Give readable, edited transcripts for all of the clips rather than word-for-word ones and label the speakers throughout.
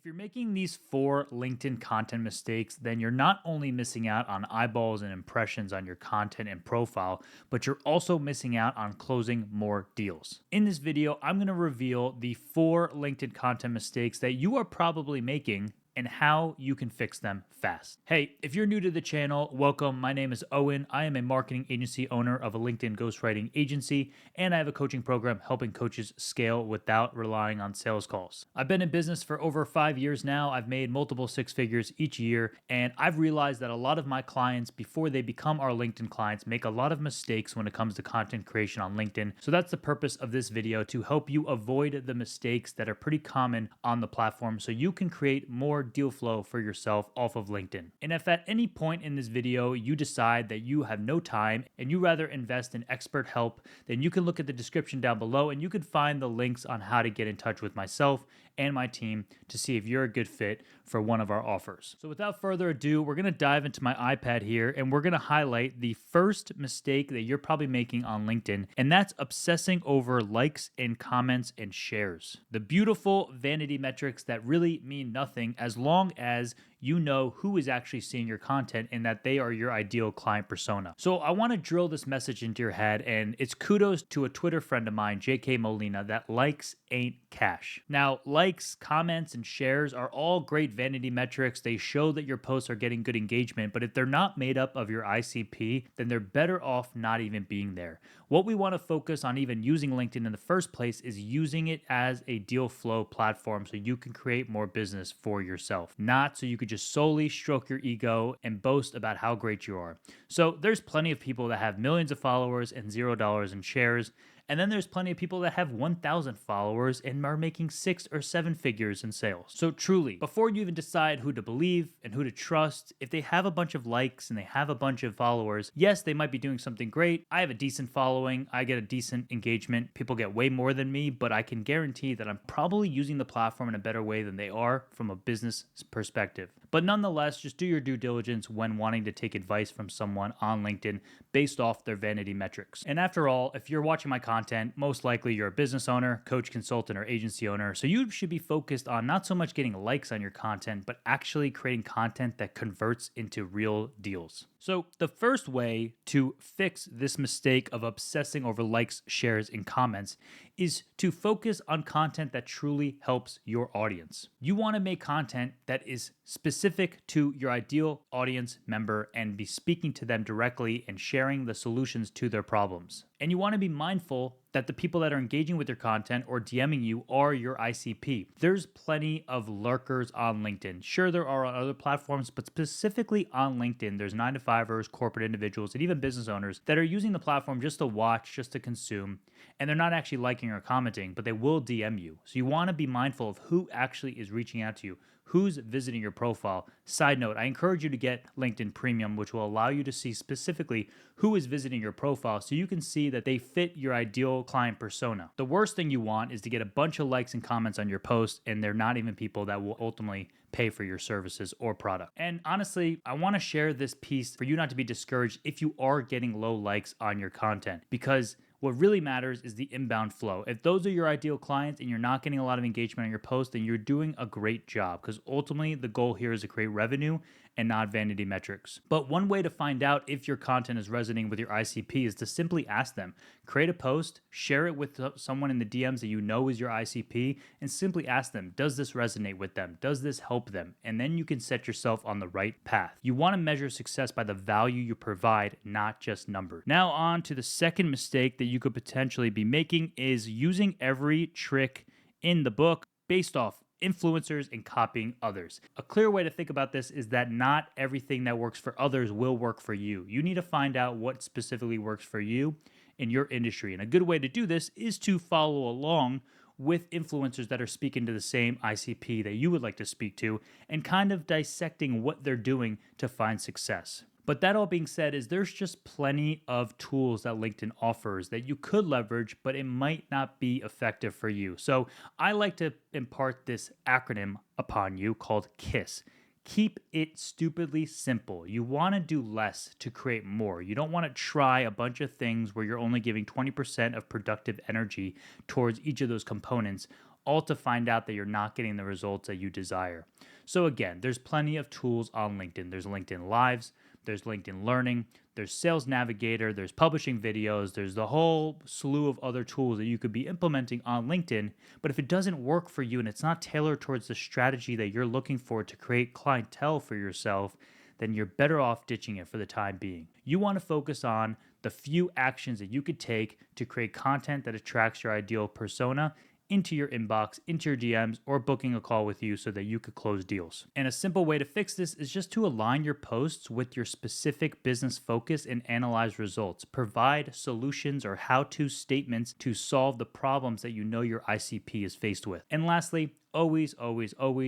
Speaker 1: If you're making these four LinkedIn content mistakes, then you're not only missing out on eyeballs and impressions on your content and profile, but you're also missing out on closing more deals. In this video, I'm going to reveal the four LinkedIn content mistakes that you are probably making and how you can fix them fast. Hey, if you're new to the channel, welcome. My name is Owen. I am a marketing agency owner of a LinkedIn ghostwriting agency, and I have a coaching program helping coaches scale without relying on sales calls. I've been in business for over 5 years now. I've made multiple six figures each year, and I've realized that a lot of my clients, before they become our LinkedIn clients, make a lot of mistakes when it comes to content creation on LinkedIn. So that's the purpose of this video, to help you avoid the mistakes that are pretty common on the platform so you can create more deal flow for yourself off of LinkedIn. And if at any point in this video you decide that you have no time and you rather invest in expert help, then you can look at the description down below and you can find the links on how to get in touch with myself and my team to see if you're a good fit for one of our offers. So without further ado, we're going to dive into my iPad here and we're going to highlight the first mistake that you're probably making on LinkedIn, and that's obsessing over likes and comments and shares. The beautiful vanity metrics that really mean nothing as long as you know who is actually seeing your content and that they are your ideal client persona. So I want to drill this message into your head, and it's kudos to a Twitter friend of mine, JK Molina, that likes ain't cash. Now, likes, comments, and shares are all great vanity metrics. They show that your posts are getting good engagement, but if they're not made up of your ICP, then they're better off not even being there. What we want to focus on even using LinkedIn in the first place is using it as a deal flow platform so you can create more business for yourself, not so you could just solely stroke your ego and boast about how great you are. So there's plenty of people that have millions of followers and $0 in shares. And then there's plenty of people that have 1,000 followers and are making 6 or 7 figures in sales. So truly, before you even decide who to believe and who to trust, if they have a bunch of likes and they have a bunch of followers, yes, they might be doing something great. I have a decent following. I get a decent engagement. People get way more than me, but I can guarantee that I'm probably using the platform in a better way than they are from a business perspective. But nonetheless, just do your due diligence when wanting to take advice from someone on LinkedIn based off their vanity metrics. And after all, if you're watching my content, most likely you're a business owner, coach, consultant, or agency owner. So you should be focused on not so much getting likes on your content, but actually creating content that converts into real deals. So the first way to fix this mistake of obsessing over likes, shares, and comments is to focus on content that truly helps your audience. You want to make content that is specific to your ideal audience member and be speaking to them directly and sharing the solutions to their problems. And you want to be mindful that the people that are engaging with your content or DMing you are your ICP. There's plenty of lurkers on LinkedIn. Sure, there are on other platforms, but specifically on LinkedIn, there's 9-to-5ers, corporate individuals, and even business owners that are using the platform just to watch, just to consume, and they're not actually liking or commenting, but they will DM you. So you want to be mindful of who actually is reaching out to you, who's visiting your profile. Side note, I encourage you to get LinkedIn Premium, which will allow you to see specifically who is visiting your profile so you can see that they fit your ideal client persona. The worst thing you want is to get a bunch of likes and comments on your post and they're not even people that will ultimately pay for your services or product. And honestly, I want to share this piece for you not to be discouraged if you are getting low likes on your content, because what really matters is the inbound flow. If those are your ideal clients and you're not getting a lot of engagement on your post, then you're doing a great job, because ultimately the goal here is to create revenue and not vanity metrics. But one way to find out if your content is resonating with your ICP is to simply ask them. Create a post, share it with someone in the DMs that you know is your ICP, and simply ask them, does this resonate with them? Does this help them? And then you can set yourself on the right path. You want to measure success by the value you provide, not just numbers. Now on to the second mistake that you could potentially be making is using every trick in the book based off influencers and copying others. A clear way to think about this is that not everything that works for others will work for you. You need to find out what specifically works for you in your industry. And a good way to do this is to follow along with influencers that are speaking to the same ICP that you would like to speak to and kind of dissecting what they're doing to find success. But that all being said, is there's just plenty of tools that LinkedIn offers that you could leverage, but it might not be effective for you. So I like to impart this acronym upon you called KISS. Keep it stupidly simple. You want to do less to create more. You don't want to try a bunch of things where you're only giving 20% of productive energy towards each of those components. all to find out that you're not getting the results that you desire. So again, there's plenty of tools on LinkedIn. There's LinkedIn Lives, there's LinkedIn Learning, there's Sales Navigator, there's publishing videos, there's the whole slew of other tools that you could be implementing on LinkedIn. But if it doesn't work for you and it's not tailored towards the strategy that you're looking for to create clientele for yourself, then you're better off ditching it for the time being. You want to focus on the few actions that you could take to create content that attracts your ideal persona into your inbox, into your DMs, or booking a call with you so that you could close deals. And a simple way to fix this is just to align your posts with your specific business focus and analyze results. Provide solutions or how-to statements to solve the problems that you know your ICP is faced with. And lastly, always,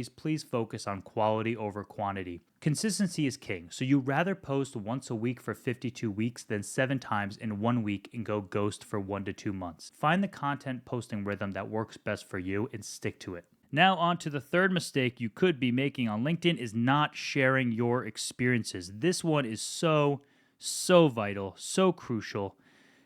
Speaker 1: please focus on quality over quantity. Consistency is king, so you rather post once a week for 52 weeks than 7 times in 1 week and go ghost for 1 to 2 months. Find the content posting rhythm that works best for you and stick to it. Now on to the third mistake you could be making on LinkedIn is not sharing your experiences. This one is so vital, so crucial,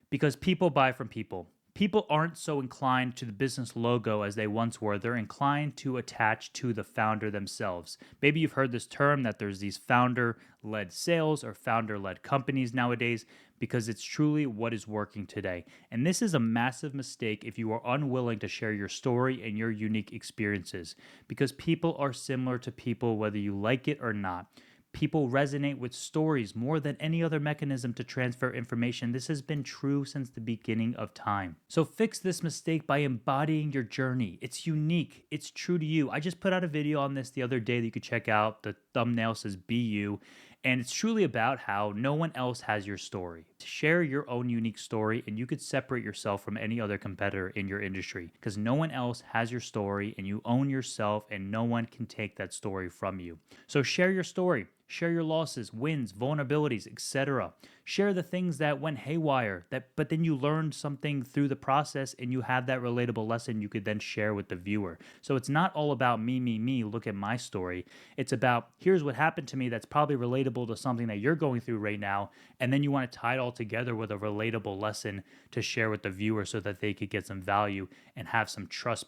Speaker 1: because people buy from people. People aren't so inclined to the business logo as they once were. They're inclined to attach to the founder themselves. Maybe you've heard this term that there's these founder-led sales or founder-led companies nowadays, because it's truly what is working today. And this is a massive mistake if you are unwilling to share your story and your unique experiences, because people are similar to people whether you like it or not. People resonate with stories more than any other mechanism to transfer information. This has been true since the beginning of time. So fix this mistake by embodying your journey. It's unique. It's true to you. I just put out a video on this the other day that you could check out. The thumbnail says "Be You." And it's truly about how no one else has your story. Share your own unique story and you could separate yourself from any other competitor in your industry, because no one else has your story and you own yourself and no one can take that story from you. So share your story. Share your losses, wins, vulnerabilities, etc. Share the things that went haywire, but then you learned something through the process and you have that relatable lesson you could then share with the viewer. So it's not all about me, look at my story. It's about here's what happened to me that's probably relatable to something that you're going through right now, and then you want to tie it all together with a relatable lesson to share with the viewer so that they could get some value and have some trust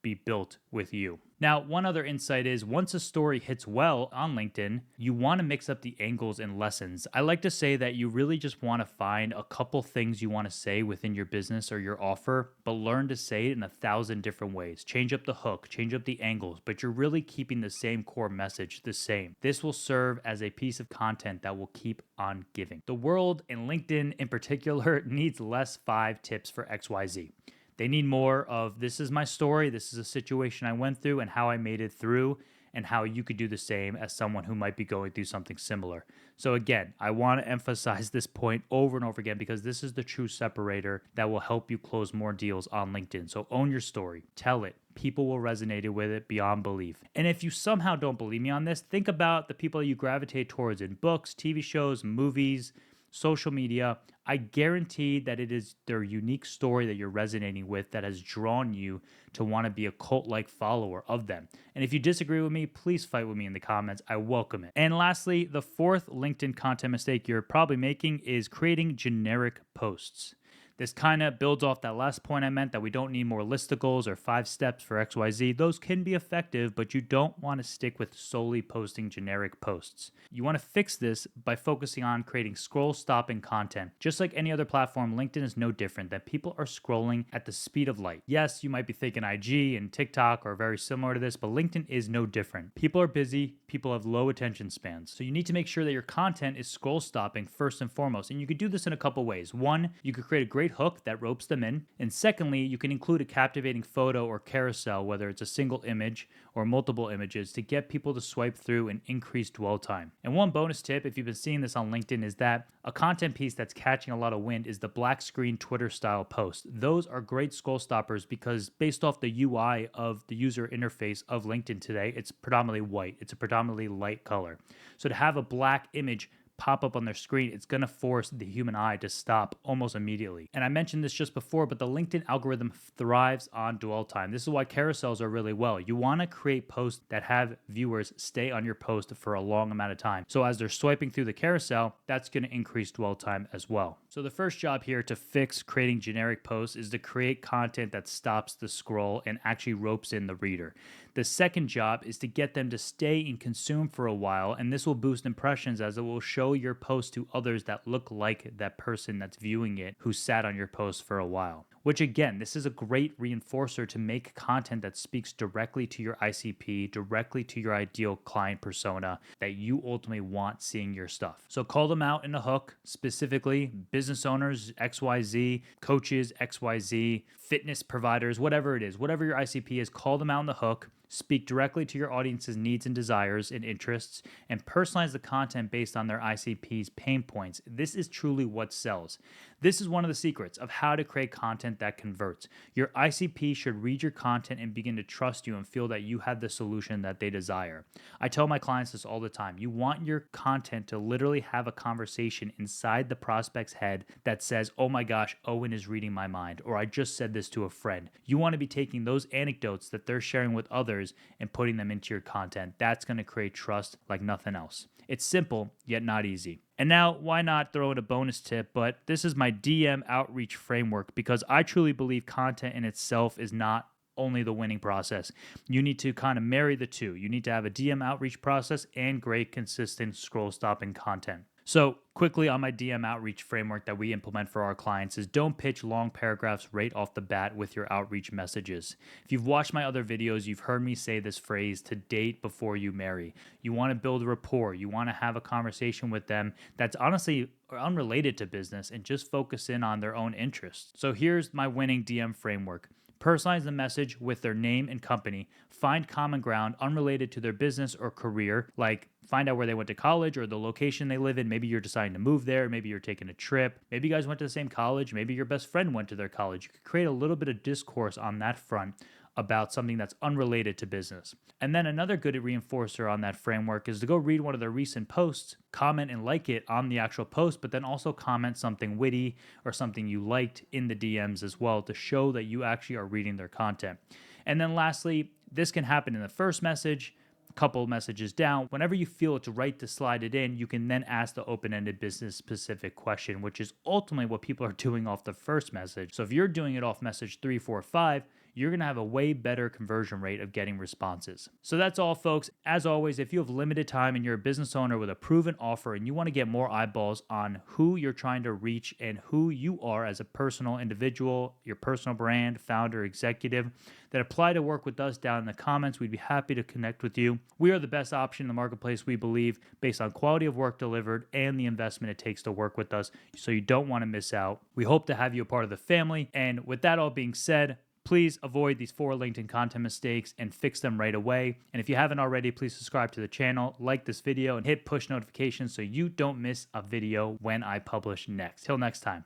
Speaker 1: be built with you. Now, one other insight is once a story hits well on LinkedIn, you want to mix up the angles and lessons. I like to say that you really just want to find a couple things you want to say within your business or your offer, but learn to say it in 1,000 different ways. Change up the hook, change up the angles, but you're really keeping the same core message the same. This will serve as a piece of content that will keep on giving. The world, and LinkedIn in particular, needs less 5 tips for XYZ. They need more of this is my story, this is a situation I went through and how I made it through, and how you could do the same as someone who might be going through something similar. So again, I want to emphasize this point over and over again because this is the true separator that will help you close more deals on LinkedIn. So own your story, tell it. People will resonate with it beyond belief. And if you somehow don't believe me on this, think about the people you gravitate towards in books, TV shows, movies, social media. I guarantee that it is their unique story that you're resonating with that has drawn you to want to be a cult-like follower of them. And if you disagree with me, please fight with me in the comments. I welcome it. And lastly, the fourth LinkedIn content mistake you're probably making is creating generic posts. This kind of builds off that last point I meant, that we don't need more listicles or 5 steps for XYZ. Those can be effective, but you don't want to stick with solely posting generic posts. You want to fix this by focusing on creating scroll-stopping content. Just like any other platform, LinkedIn is no different, that people are scrolling at the speed of light. Yes, you might be thinking IG and TikTok are very similar to this, but LinkedIn is no different. People are busy, people have low attention spans. So you need to make sure that your content is scroll-stopping first and foremost. And you could do this in a couple ways. One, you could create a great hook that ropes them in. And secondly, you can include a captivating photo or carousel, whether it's a single image or multiple images, to get people to swipe through and increase dwell time. And one bonus tip, if you've been seeing this on LinkedIn, is that a content piece that's catching a lot of wind is the black screen Twitter style post. Those are great scroll stoppers because based off the UI of the user interface of LinkedIn today, it's predominantly white. It's a predominantly light color. So to have a black image pop up on their screen, it's going to force the human eye to stop almost immediately. And I mentioned this just before, but the LinkedIn algorithm thrives on dwell time. This is why carousels are really well. You want to create posts that have viewers stay on your post for a long amount of time. So as they're swiping through the carousel, that's going to increase dwell time as well. So the first job here to fix creating generic posts is to create content that stops the scroll and actually ropes in the reader. The second job is to get them to stay and consume for a while, and this will boost impressions as it will show your post to others that look like that person that's viewing it who sat on your post for a while. Which again, this is a great reinforcer to make content that speaks directly to your ICP, directly to your ideal client persona that you ultimately want seeing your stuff. So call them out in a hook, specifically business owners, XYZ, coaches, XYZ, fitness providers, whatever it is, whatever your ICP is, call them out in the hook. Speak directly to your audience's needs and desires and interests, and personalize the content based on their ICP's pain points. This is truly what sells. This is one of the secrets of how to create content that converts. Your ICP should read your content and begin to trust you and feel that you have the solution that they desire. I tell my clients this all the time. You want your content to literally have a conversation inside the prospect's head that says, oh my gosh, Owen is reading my mind, or I just said this to a friend. You want to be taking those anecdotes that they're sharing with others and putting them into your content. That's going to create trust like nothing else. It's simple, yet not easy. And now, why not throw in a bonus tip? But this is my DM outreach framework because I truly believe content in itself is not only the winning process. You need to kind of marry the two. You need to have a DM outreach process and great, consistent scroll stopping content. So quickly on my DM outreach framework that we implement for our clients is don't pitch long paragraphs right off the bat with your outreach messages. If you've watched my other videos, you've heard me say this phrase, to date before you marry. You want to build a rapport. You want to have a conversation with them that's honestly unrelated to business and just focus in on their own interests. So here's my winning DM framework. Personalize the message with their name and company. Find common ground unrelated to their business or career, like find out where they went to college or the location they live in. Maybe you're deciding to move there. Maybe you're taking a trip. Maybe you guys went to the same college. Maybe your best friend went to their college. You could create a little bit of discourse on that front about something that's unrelated to business. And then another good reinforcer on that framework is to go read one of their recent posts, comment and like it on the actual post, but then also comment something witty or something you liked in the DMs as well to show that you actually are reading their content. And then lastly, this can happen in the first message, a couple messages down. Whenever you feel it's right to slide it in, you can then ask the open-ended business-specific question, which is ultimately what people are doing off the first message. So if you're doing it off message 3, 4, 5, you're going to have a way better conversion rate of getting responses. So that's all, folks. As always, if you have limited time and you're a business owner with a proven offer and you want to get more eyeballs on who you're trying to reach and who you are as a personal individual, your personal brand, founder, executive, then apply to work with us down in the comments. We'd be happy to connect with you. We are the best option in the marketplace, we believe, based on quality of work delivered and the investment it takes to work with us. So you don't want to miss out. We hope to have you a part of the family. And with that all being said, please avoid these 4 LinkedIn content mistakes and fix them right away. And if you haven't already, please subscribe to the channel, like this video, and hit push notifications so you don't miss a video when I publish next. Till next time.